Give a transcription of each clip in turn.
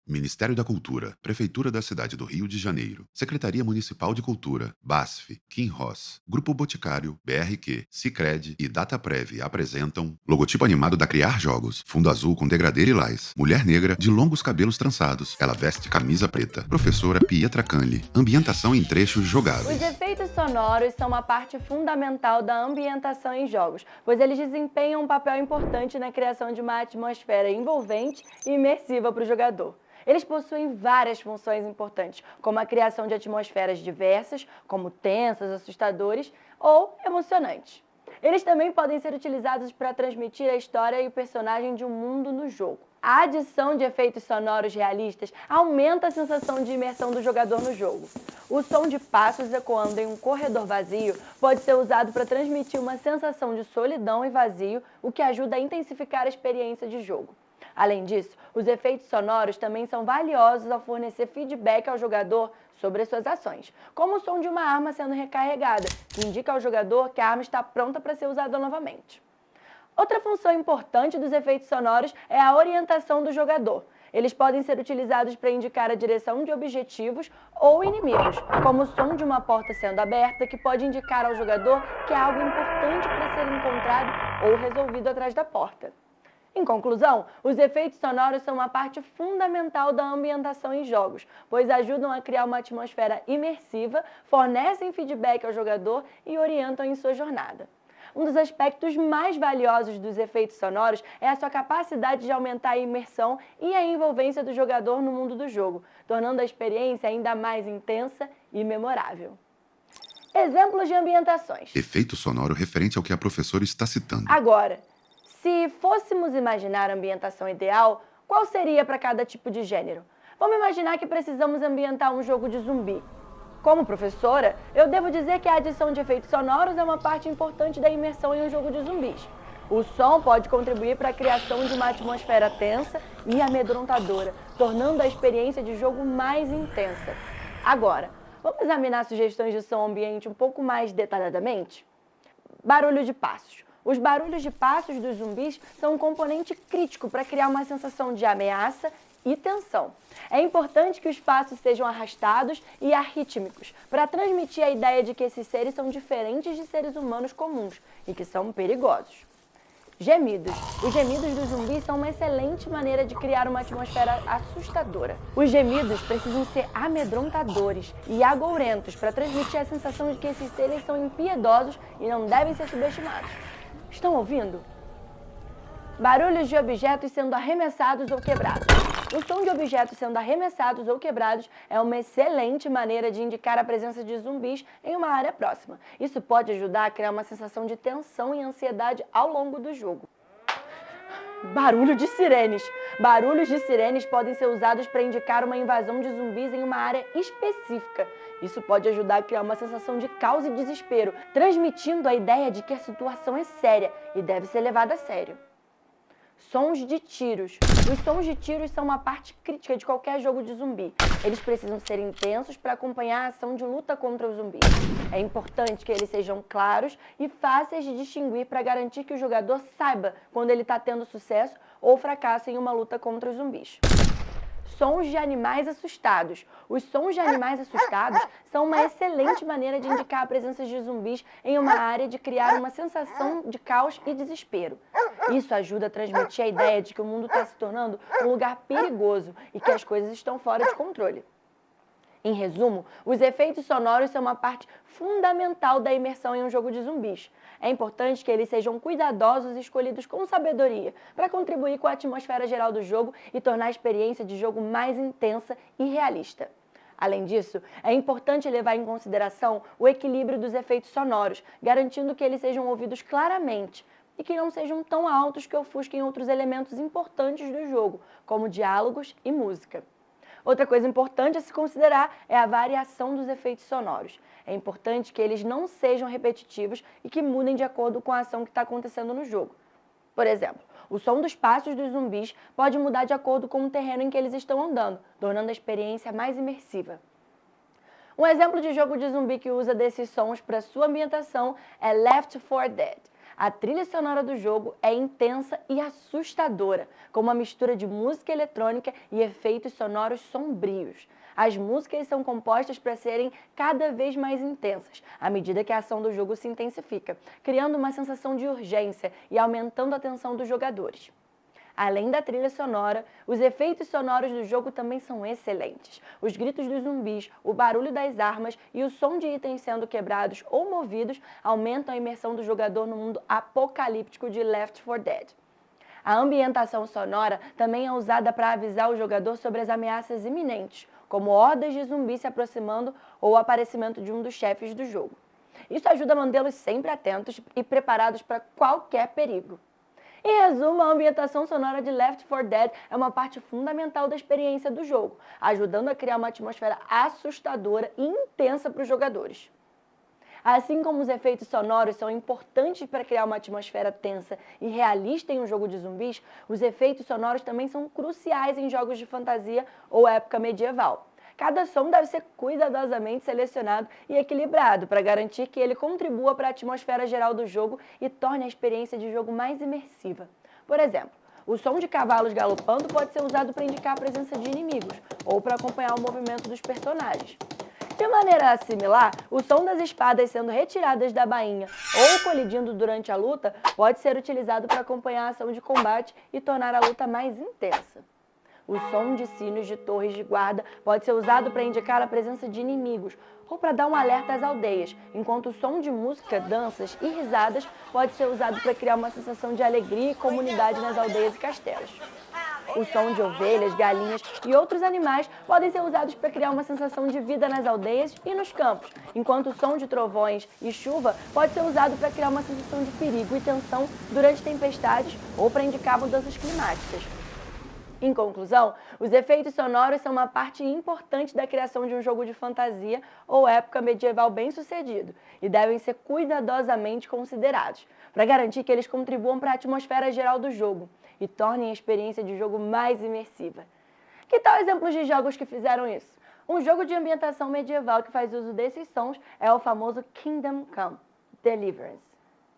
Ministério da Cultura, Prefeitura da Cidade do Rio de Janeiro, Secretaria Municipal de Cultura, BASF, Kim Ross, Grupo Boticário, BRQ, Sicredi e Dataprev apresentam logotipo animado da Criar Jogos, fundo azul com degradê lilás, mulher negra de longos cabelos trançados, ela veste camisa preta, professora Pietra Canli, ambientação em trechos Os jogáveis. efeitos sonoros são uma parte fundamental da ambientação em jogos, pois eles desempenham um papel importante na criação de uma atmosfera envolvente e imersiva para o jogador. Eles possuem várias funções importantes, como a criação de atmosferas diversas, como tensas, assustadoras ou emocionantes. Eles também podem ser utilizados para transmitir a história e o personagem de um mundo no jogo. A adição de efeitos sonoros realistas aumenta a sensação de imersão do jogador no jogo. O som de passos ecoando em um corredor vazio pode ser usado para transmitir uma sensação de solidão e vazio, o que ajuda a intensificar a experiência de jogo. Além disso, os efeitos sonoros também são valiosos ao fornecer feedback ao jogador sobre as suas ações, como o som de uma arma sendo recarregada, que indica ao jogador que a arma está pronta para ser usada novamente. Outra função importante dos efeitos sonoros é a orientação do jogador. Eles podem ser utilizados para indicar a direção de objetivos ou inimigos, como o som de uma porta sendo aberta, que pode indicar ao jogador que há algo importante para ser encontrado ou resolvido atrás da porta. Em conclusão, os efeitos sonoros são uma parte fundamental da ambientação em jogos, pois ajudam a criar uma atmosfera imersiva, fornecem feedback ao jogador e orientam em sua jornada. Um dos aspectos mais valiosos dos efeitos sonoros é a sua capacidade de aumentar a imersão e a envolvência do jogador no mundo do jogo, tornando a experiência ainda mais intensa e memorável. Exemplos de ambientações. Efeito sonoro referente ao que a professora está citando. Agora, se fôssemos imaginar a ambientação ideal, qual seria para cada tipo de gênero? Vamos imaginar que precisamos ambientar um jogo de zumbi. Como professora, eu devo dizer que a adição de efeitos sonoros é uma parte importante da imersão em um jogo de zumbis. O som pode contribuir para a criação de uma atmosfera tensa e amedrontadora, tornando a experiência de jogo mais intensa. Agora, vamos examinar sugestões de som ambiente um pouco mais detalhadamente? Barulho de passos. Os barulhos de passos dos zumbis são um componente crítico para criar uma sensação de ameaça e tensão. É importante que os passos sejam arrastados e arrítmicos, para transmitir a ideia de que esses seres são diferentes de seres humanos comuns e que são perigosos. Gemidos. Os gemidos dos zumbis são uma excelente maneira de criar uma atmosfera assustadora. Os gemidos precisam ser amedrontadores e agourentos para transmitir a sensação de que esses seres são impiedosos e não devem ser subestimados. Estão ouvindo? Barulhos de objetos sendo arremessados ou quebrados. O som de objetos sendo arremessados ou quebrados é uma excelente maneira de indicar a presença de zumbis em uma área próxima. Isso pode ajudar a criar uma sensação de tensão e ansiedade ao longo do jogo. Barulho de sirenes. Barulhos de sirenes podem ser usados para indicar uma invasão de zumbis em uma área específica. Isso pode ajudar a criar uma sensação de caos e desespero, transmitindo a ideia de que a situação é séria e deve ser levada a sério. Sons de tiros. Os sons de tiros são uma parte crítica de qualquer jogo de zumbi. Eles precisam ser intensos para acompanhar a ação de luta contra os zumbis. É importante que eles sejam claros e fáceis de distinguir para garantir que o jogador saiba quando ele está tendo sucesso ou fracasso em uma luta contra os zumbis. Sons de animais assustados. Os sons de animais assustados são uma excelente maneira de indicar a presença de zumbis em uma área, de criar uma sensação de caos e desespero. Isso ajuda a transmitir a ideia de que o mundo está se tornando um lugar perigoso e que as coisas estão fora de controle. Em resumo, os efeitos sonoros são uma parte fundamental da imersão em um jogo de zumbis. É importante que eles sejam cuidadosos e escolhidos com sabedoria para contribuir com a atmosfera geral do jogo e tornar a experiência de jogo mais intensa e realista. Além disso, é importante levar em consideração o equilíbrio dos efeitos sonoros, garantindo que eles sejam ouvidos claramente e que não sejam tão altos que ofusquem outros elementos importantes do jogo, como diálogos e música. Outra coisa importante a se considerar é a variação dos efeitos sonoros. É importante que eles não sejam repetitivos e que mudem de acordo com a ação que está acontecendo no jogo. Por exemplo, o som dos passos dos zumbis pode mudar de acordo com o terreno em que eles estão andando, tornando a experiência mais imersiva. Um exemplo de jogo de zumbi que usa desses sons para sua ambientação é Left 4 Dead. A trilha sonora do jogo é intensa e assustadora, com uma mistura de música eletrônica e efeitos sonoros sombrios. As músicas são compostas para serem cada vez mais intensas, à medida que a ação do jogo se intensifica, criando uma sensação de urgência e aumentando a tensão dos jogadores. Além da trilha sonora, os efeitos sonoros do jogo também são excelentes. Os gritos dos zumbis, o barulho das armas e o som de itens sendo quebrados ou movidos aumentam a imersão do jogador no mundo apocalíptico de Left 4 Dead. A ambientação sonora também é usada para avisar o jogador sobre as ameaças iminentes, como hordas de zumbis se aproximando ou o aparecimento de um dos chefes do jogo. Isso ajuda a mantê-los sempre atentos e preparados para qualquer perigo. Em resumo, a ambientação sonora de Left 4 Dead é uma parte fundamental da experiência do jogo, ajudando a criar uma atmosfera assustadora e intensa para os jogadores. Assim como os efeitos sonoros são importantes para criar uma atmosfera tensa e realista em um jogo de zumbis, os efeitos sonoros também são cruciais em jogos de fantasia ou época medieval. Cada som deve ser cuidadosamente selecionado e equilibrado para garantir que ele contribua para a atmosfera geral do jogo e torne a experiência de jogo mais imersiva. Por exemplo, o som de cavalos galopando pode ser usado para indicar a presença de inimigos ou para acompanhar o movimento dos personagens. De maneira similar, o som das espadas sendo retiradas da bainha ou colidindo durante a luta pode ser utilizado para acompanhar a ação de combate e tornar a luta mais intensa. O som de sinos de torres de guarda pode ser usado para indicar a presença de inimigos ou para dar um alerta às aldeias, enquanto o som de música, danças e risadas pode ser usado para criar uma sensação de alegria e comunidade nas aldeias e castelos. O som de ovelhas, galinhas e outros animais podem ser usados para criar uma sensação de vida nas aldeias e nos campos, enquanto o som de trovões e chuva pode ser usado para criar uma sensação de perigo e tensão durante tempestades ou para indicar mudanças climáticas. Em conclusão, os efeitos sonoros são uma parte importante da criação de um jogo de fantasia ou época medieval bem-sucedido e devem ser cuidadosamente considerados, para garantir que eles contribuam para a atmosfera geral do jogo e tornem a experiência de jogo mais imersiva. Que tal exemplos de jogos que fizeram isso? Um jogo de ambientação medieval que faz uso desses sons é o famoso Kingdom Come: Deliverance.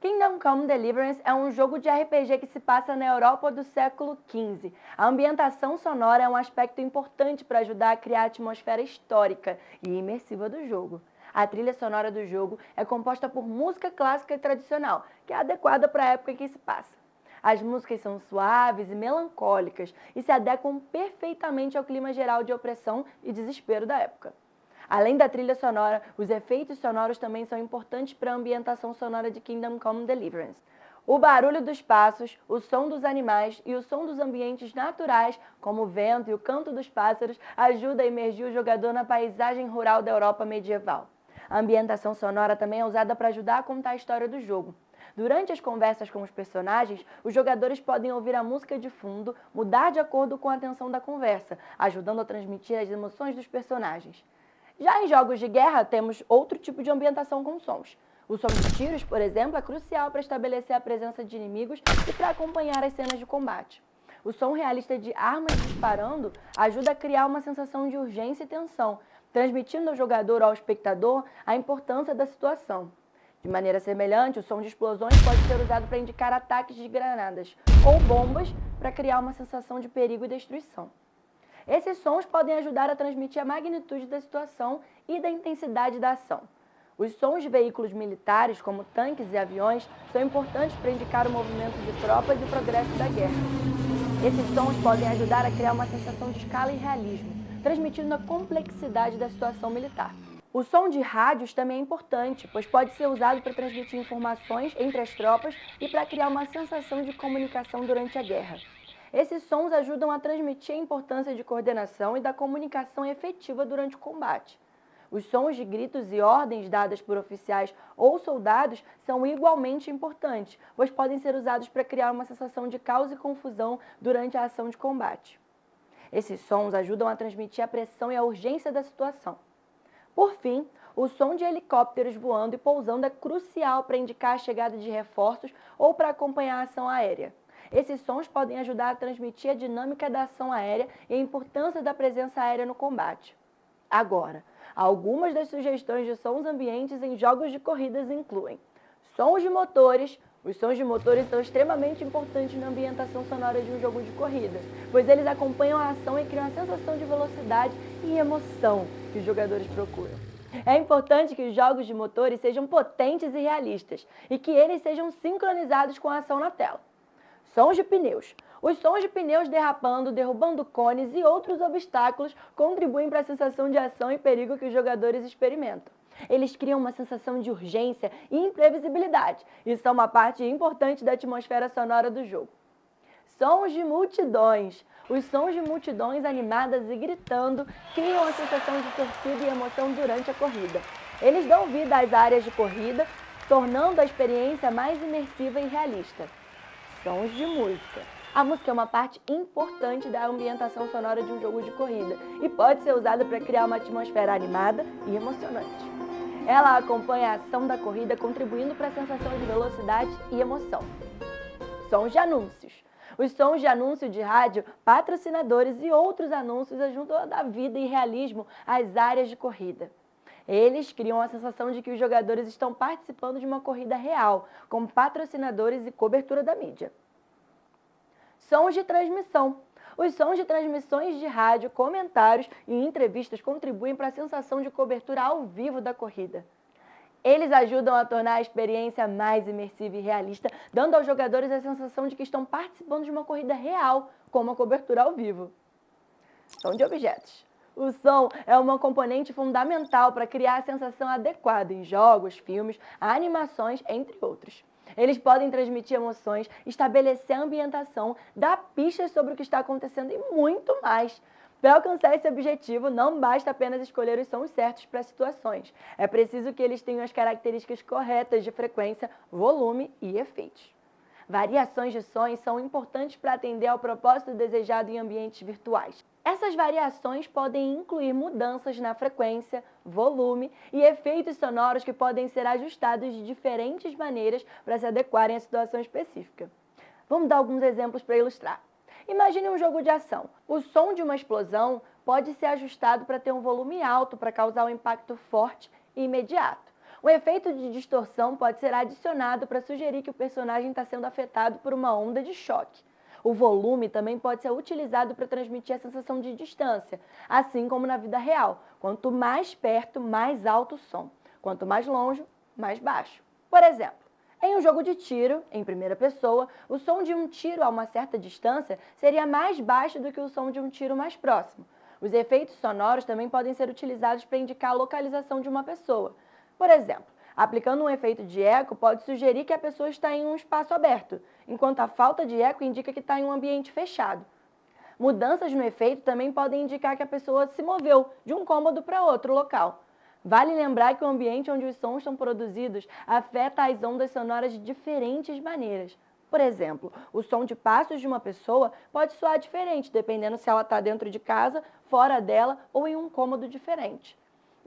Kingdom Come: Deliverance é um jogo de RPG que se passa na Europa do século XV. A ambientação sonora é um aspecto importante para ajudar a criar a atmosfera histórica e imersiva do jogo. A trilha sonora do jogo é composta por música clássica e tradicional, que é adequada para a época em que se passa. As músicas são suaves e melancólicas e se adequam perfeitamente ao clima geral de opressão e desespero da época. Além da trilha sonora, os efeitos sonoros também são importantes para a ambientação sonora de Kingdom Come: Deliverance. O barulho dos passos, o som dos animais e o som dos ambientes naturais, como o vento e o canto dos pássaros, ajuda a imergir o jogador na paisagem rural da Europa medieval. A ambientação sonora também é usada para ajudar a contar a história do jogo. Durante as conversas com os personagens, os jogadores podem ouvir a música de fundo mudar de acordo com a tensão da conversa, ajudando a transmitir as emoções dos personagens. Já em jogos de guerra, temos outro tipo de ambientação com sons. O som de tiros, por exemplo, é crucial para estabelecer a presença de inimigos e para acompanhar as cenas de combate. O som realista de armas disparando ajuda a criar uma sensação de urgência e tensão, transmitindo ao jogador ou ao espectador a importância da situação. De maneira semelhante, o som de explosões pode ser usado para indicar ataques de granadas ou bombas para criar uma sensação de perigo e destruição. Esses sons podem ajudar a transmitir a magnitude da situação e da intensidade da ação. Os sons de veículos militares, como tanques e aviões, são importantes para indicar o movimento de tropas e o progresso da guerra. Esses sons podem ajudar a criar uma sensação de escala e realismo, transmitindo a complexidade da situação militar. O som de rádios também é importante, pois pode ser usado para transmitir informações entre as tropas e para criar uma sensação de comunicação durante a guerra. Esses sons ajudam a transmitir a importância de coordenação e da comunicação efetiva durante o combate. Os sons de gritos e ordens dadas por oficiais ou soldados são igualmente importantes, pois podem ser usados para criar uma sensação de caos e confusão durante a ação de combate. Esses sons ajudam a transmitir a pressão e a urgência da situação. Por fim, o som de helicópteros voando e pousando é crucial para indicar a chegada de reforços ou para acompanhar a ação aérea. Esses sons podem ajudar a transmitir a dinâmica da ação aérea e a importância da presença aérea no combate. Agora, algumas das sugestões de sons ambientes em jogos de corridas incluem sons de motores, Os sons de motores são extremamente importantes na ambientação sonora de um jogo de corrida, pois eles acompanham a ação e criam a sensação de velocidade e emoção que os jogadores procuram. É importante que os jogos de motores sejam potentes e realistas, e que eles sejam sincronizados com a ação na tela. Sons de pneus. Os sons de pneus derrapando, derrubando cones e outros obstáculos contribuem para a sensação de ação e perigo que os jogadores experimentam. Eles criam uma sensação de urgência e imprevisibilidade e são uma parte importante da atmosfera sonora do jogo. Sons de multidões. Os sons de multidões animadas e gritando criam a sensação de torcida e emoção durante a corrida. Eles dão vida às áreas de corrida, tornando a experiência mais imersiva e realista. Sons de música. A música é uma parte importante da ambientação sonora de um jogo de corrida e pode ser usada para criar uma atmosfera animada e emocionante. Ela acompanha a ação da corrida, contribuindo para a sensação de velocidade e emoção. Sons de anúncios. Os sons de anúncio de rádio, patrocinadores e outros anúncios ajudam a dar vida e realismo às áreas de corrida. Eles criam a sensação de que os jogadores estão participando de uma corrida real, com patrocinadores e cobertura da mídia. Sons de transmissão. Os sons de transmissões de rádio, comentários e entrevistas contribuem para a sensação de cobertura ao vivo da corrida. Eles ajudam a tornar a experiência mais imersiva e realista, dando aos jogadores a sensação de que estão participando de uma corrida real, com uma cobertura ao vivo. Som de objetos. O som é uma componente fundamental para criar a sensação adequada em jogos, filmes, animações, entre outros. Eles podem transmitir emoções, estabelecer a ambientação, dar pistas sobre o que está acontecendo e muito mais. Para alcançar esse objetivo, não basta apenas escolher os sons certos para as situações. É preciso que eles tenham as características corretas de frequência, volume e efeitos. Variações de sons são importantes para atender ao propósito desejado em ambientes virtuais. Essas variações podem incluir mudanças na frequência, volume e efeitos sonoros que podem ser ajustados de diferentes maneiras para se adequarem à situação específica. Vamos dar alguns exemplos para ilustrar. Imagine um jogo de ação. O som de uma explosão pode ser ajustado para ter um volume alto para causar um impacto forte e imediato. Um efeito de distorção pode ser adicionado para sugerir que o personagem está sendo afetado por uma onda de choque. O volume também pode ser utilizado para transmitir a sensação de distância, assim como na vida real. Quanto mais perto, mais alto o som. Quanto mais longe, mais baixo. Por exemplo, em um jogo de tiro, em primeira pessoa, o som de um tiro a uma certa distância seria mais baixo do que o som de um tiro mais próximo. Os efeitos sonoros também podem ser utilizados para indicar a localização de uma pessoa. Por exemplo, aplicando um efeito de eco pode sugerir que a pessoa está em um espaço aberto, enquanto a falta de eco indica que está em um ambiente fechado. Mudanças no efeito também podem indicar que a pessoa se moveu de um cômodo para outro local. Vale lembrar que o ambiente onde os sons são produzidos afeta as ondas sonoras de diferentes maneiras. Por exemplo, o som de passos de uma pessoa pode soar diferente, dependendo se ela está dentro de casa, fora dela ou em um cômodo diferente.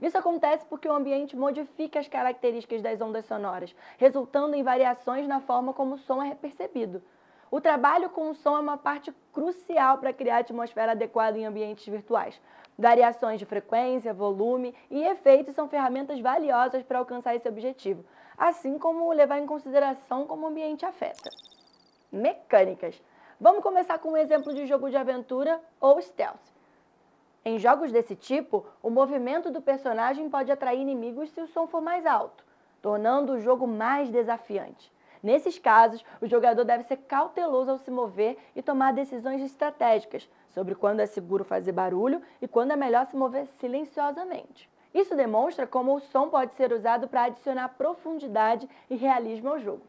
Isso acontece porque o ambiente modifica as características das ondas sonoras, resultando em variações na forma como o som é percebido. O trabalho com o som é uma parte crucial para criar a atmosfera adequada em ambientes virtuais. Variações de frequência, volume e efeitos são ferramentas valiosas para alcançar esse objetivo, assim como levar em consideração como o ambiente afeta. Mecânicas. Vamos começar com um exemplo de jogo de aventura ou stealth. Em jogos desse tipo, o movimento do personagem pode atrair inimigos se o som for mais alto, tornando o jogo mais desafiante. Nesses casos, o jogador deve ser cauteloso ao se mover e tomar decisões estratégicas sobre quando é seguro fazer barulho e quando é melhor se mover silenciosamente. Isso demonstra como o som pode ser usado para adicionar profundidade e realismo ao jogo.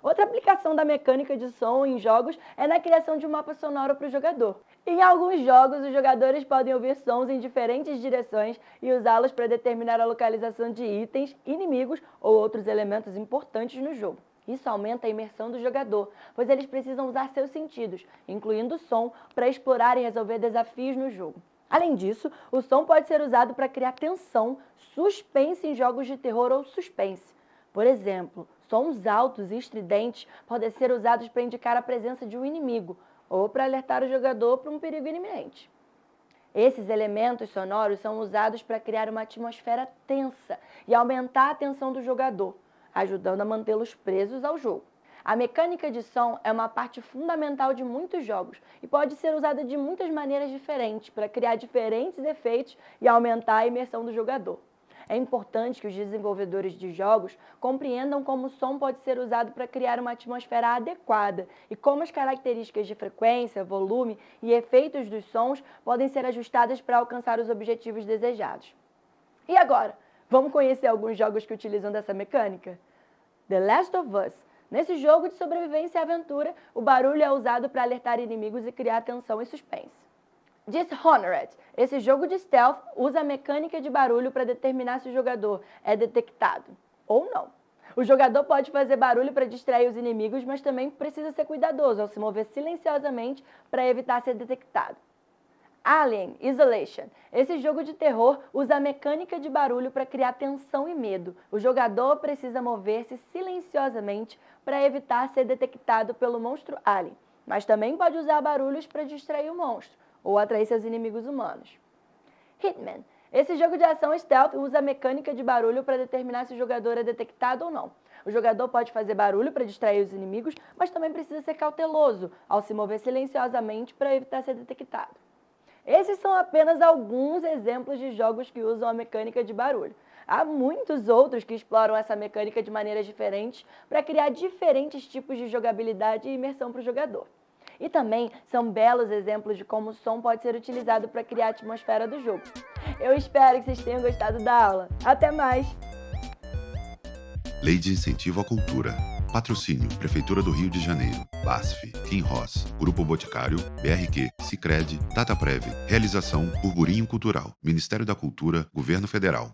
Outra aplicação da mecânica de som em jogos é na criação de um mapa sonoro para o jogador. Em alguns jogos, os jogadores podem ouvir sons em diferentes direções e usá-los para determinar a localização de itens, inimigos ou outros elementos importantes no jogo. Isso aumenta a imersão do jogador, pois eles precisam usar seus sentidos, incluindo o som, para explorar e resolver desafios no jogo. Além disso, o som pode ser usado para criar tensão, suspense em jogos de terror ou suspense. Por exemplo, sons altos e estridentes podem ser usados para indicar a presença de um inimigo ou para alertar o jogador para um perigo iminente. Esses elementos sonoros são usados para criar uma atmosfera tensa e aumentar a atenção do jogador, ajudando a mantê-los presos ao jogo. A mecânica de som é uma parte fundamental de muitos jogos e pode ser usada de muitas maneiras diferentes para criar diferentes efeitos e aumentar a imersão do jogador. É importante que os desenvolvedores de jogos compreendam como o som pode ser usado para criar uma atmosfera adequada e como as características de frequência, volume e efeitos dos sons podem ser ajustadas para alcançar os objetivos desejados. E agora, vamos conhecer alguns jogos que utilizam dessa mecânica? The Last of Us. Nesse jogo de sobrevivência e aventura, o barulho é usado para alertar inimigos e criar tensão e suspense. Dishonored. Esse jogo de stealth usa a mecânica de barulho para determinar se o jogador é detectado ou não. O jogador pode fazer barulho para distrair os inimigos, mas também precisa ser cuidadoso ao se mover silenciosamente para evitar ser detectado. Alien Isolation. Esse jogo de terror usa a mecânica de barulho para criar tensão e medo. O jogador precisa mover-se silenciosamente para evitar ser detectado pelo monstro alien, mas também pode usar barulhos para distrair o monstro ou atrair seus inimigos humanos. Hitman. Esse jogo de ação stealth usa a mecânica de barulho para determinar se o jogador é detectado ou não. O jogador pode fazer barulho para distrair os inimigos, mas também precisa ser cauteloso ao se mover silenciosamente para evitar ser detectado. Esses são apenas alguns exemplos de jogos que usam a mecânica de barulho. Há muitos outros que exploram essa mecânica de maneiras diferentes para criar diferentes tipos de jogabilidade e imersão para o jogador. E também são belos exemplos de como o som pode ser utilizado para criar a atmosfera do jogo. Eu espero que vocês tenham gostado da aula. Até mais! Lei de Incentivo à Cultura. Patrocínio: Prefeitura do Rio de Janeiro, BASF, Kim Ross, Grupo Boticário, BRQ, Sicredi, Dataprev. Realização: Burburinho Cultural, Ministério da Cultura, Governo Federal.